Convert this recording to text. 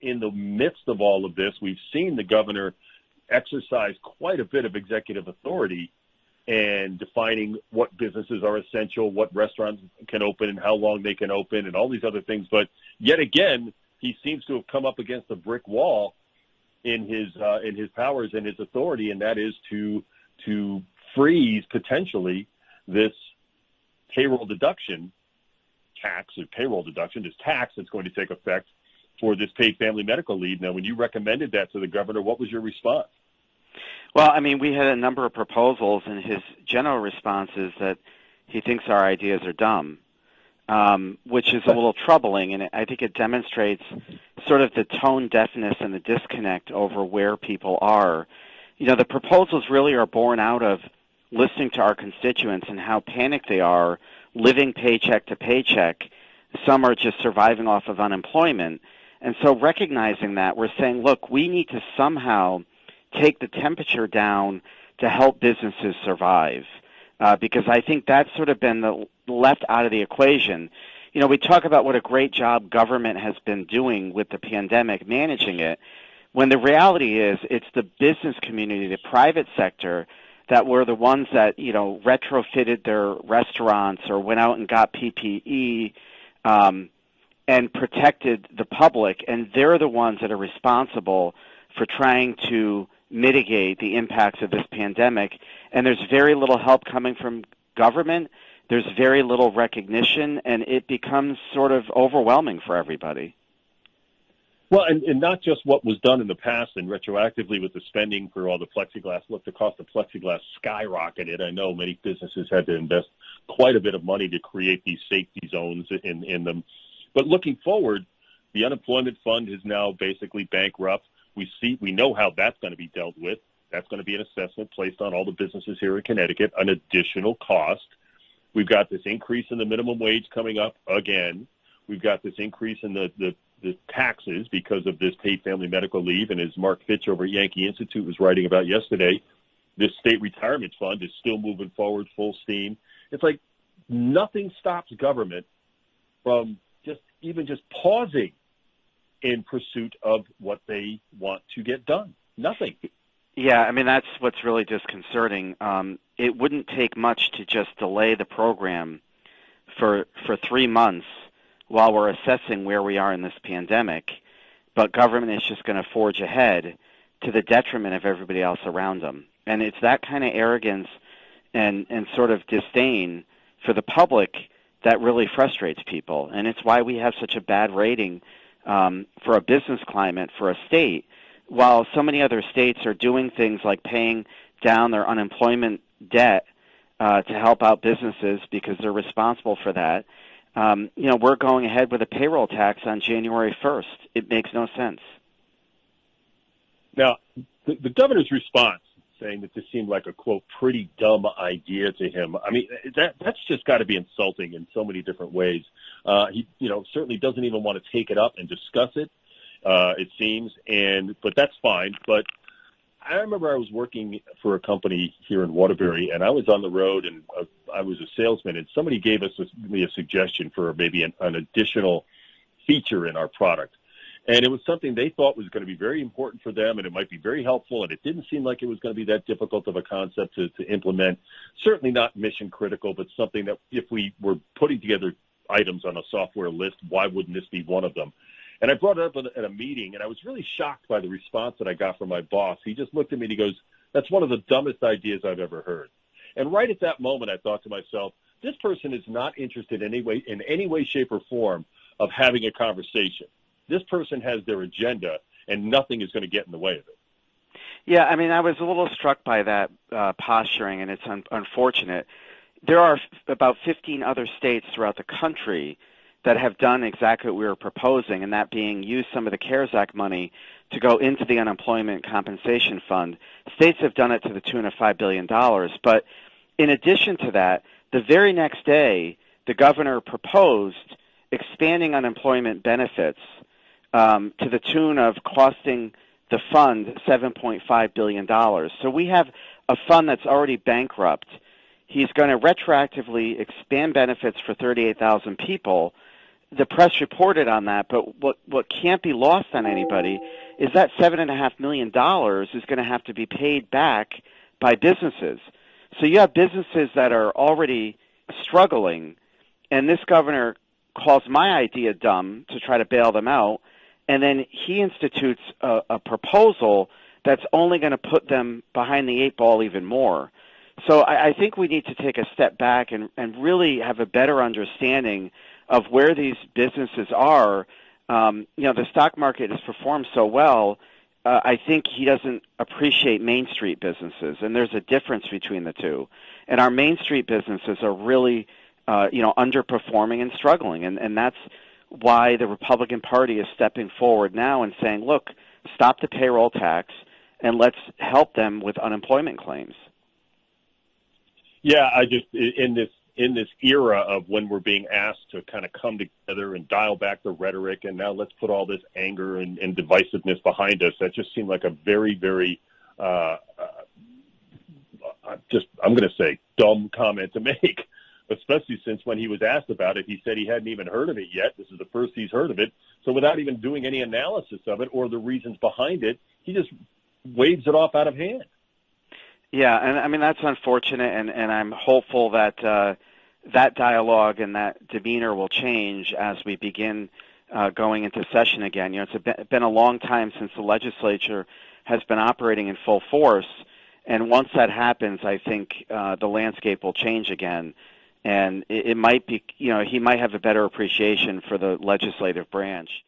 in the midst of all of this, we've seen the governor exercise quite a bit of executive authority and defining what businesses are essential, what restaurants can open and how long they can open and all these other things. But yet again, he seems to have come up against a brick wall in his powers and his authority, and that is to freeze potentially this payroll deduction tax, or payroll deduction, this tax that's going to take effect for this paid family medical leave. Now, when you recommended that to the governor, what was your response? Well, I mean, we had a number of proposals, and his general response is that he thinks our ideas are dumb, which is a little troubling, and I think it demonstrates sort of the tone deafness and the disconnect over where people are. You know, the proposals really are born out of listening to our constituents and how panicked they are, living paycheck to paycheck. Some are just surviving off of unemployment. And so recognizing that, we're saying, look, we need to somehow take the temperature down to help businesses survive, because I think that's sort of been left out of the equation. You know, we talk about what a great job government has been doing with the pandemic, managing it, when the reality is it's the business community, the private sector, that were the ones that, you know, retrofitted their restaurants or went out and got PPE and protected the public, and they're the ones that are responsible for trying to mitigate the impacts of this pandemic. And there's very little help coming from government. There's very little recognition, and it becomes sort of overwhelming for everybody. Well, and not just what was done in the past and retroactively with the spending for all the plexiglass. Look, the cost of plexiglass skyrocketed. I know many businesses had to invest quite a bit of money to create these safety zones in them. But looking forward, the unemployment fund is now basically bankrupt. We know how that's going to be dealt with. That's going to be an assessment placed on all the businesses here in Connecticut, an additional cost. We've got this increase in the minimum wage coming up again. We've got this increase in the taxes because of this paid family medical leave. And as Mark Fitch over at Yankee Institute was writing about yesterday, this state retirement fund is still moving forward full steam. It's like nothing stops government from just pausing in pursuit of what they want to get done. Nothing. Yeah, I mean, that's what's really disconcerting. It wouldn't take much to just delay the program for 3 months while we're assessing where we are in this pandemic, but government is just going to forge ahead to the detriment of everybody else around them. And it's that kind of arrogance and sort of disdain for the public that really frustrates people. And it's why we have such a bad rating for a business climate for a state, while so many other states are doing things like paying down their unemployment debt to help out businesses because they're responsible for that. You know, we're going ahead with a payroll tax on January 1st. It makes no sense. Now, the governor's response, saying that this seemed like a, quote, pretty dumb idea to him, I mean, that's just got to be insulting in so many different ways. He, certainly doesn't even want to take it up and discuss it, it seems, but that's fine. But I remember I was working for a company here in Waterbury, and I was on the road, and I was a salesman, and somebody gave us a suggestion for maybe an additional feature in our product. And it was something they thought was going to be very important for them, and it might be very helpful, and it didn't seem like it was going to be that difficult of a concept to implement. Certainly not mission critical, but something that if we were putting together items on a software list, why wouldn't this be one of them? And I brought it up at a meeting, and I was really shocked by the response that I got from my boss. He just looked at me and he goes, "That's one of the dumbest ideas I've ever heard." And right at that moment, I thought to myself, this person is not interested in any way, shape, or form of having a conversation. This person has their agenda, and nothing is going to get in the way of it. Yeah, I mean, I was a little struck by that posturing, and it's unfortunate. There are about 15 other states throughout the country that have done exactly what we were proposing, and that being use some of the CARES Act money to go into the unemployment compensation fund. States have done it to the tune of $5 billion. But in addition to that, the very next day, the governor proposed expanding unemployment benefits to the tune of costing the fund $7.5 billion. So we have a fund that's already bankrupt. He's going to retroactively expand benefits for 38,000 people, the press reported on that, but what can't be lost on anybody is that $7.5 million is going to have to be paid back by businesses. So you have businesses that are already struggling, and this governor calls my idea dumb to try to bail them out, and then he institutes a proposal that's only going to put them behind the 8 ball even more. So I think we need to take a step back and really have a better understanding of where these businesses are. The stock market has performed so well. I think he doesn't appreciate Main Street businesses, and there's a difference between the two. And our Main Street businesses are really, underperforming and struggling, and that's why the Republican Party is stepping forward now and saying, look, stop the payroll tax, and let's help them with unemployment claims. Yeah, I just in this era of when we're being asked to kind of come together and dial back the rhetoric, and now let's put all this anger and divisiveness behind us. That just seemed like a very, very, I'm going to say, dumb comment to make, especially since when he was asked about it, he said he hadn't even heard of it yet. This is the first he's heard of it. So without even doing any analysis of it or the reasons behind it, he just waves it off out of hand. Yeah, and I mean, that's unfortunate, and I'm hopeful that that dialogue and that demeanor will change as we begin going into session again. It's been a long time since the legislature has been operating in full force, and once that happens, I think the landscape will change again, and it might be, he might have a better appreciation for the legislative branch.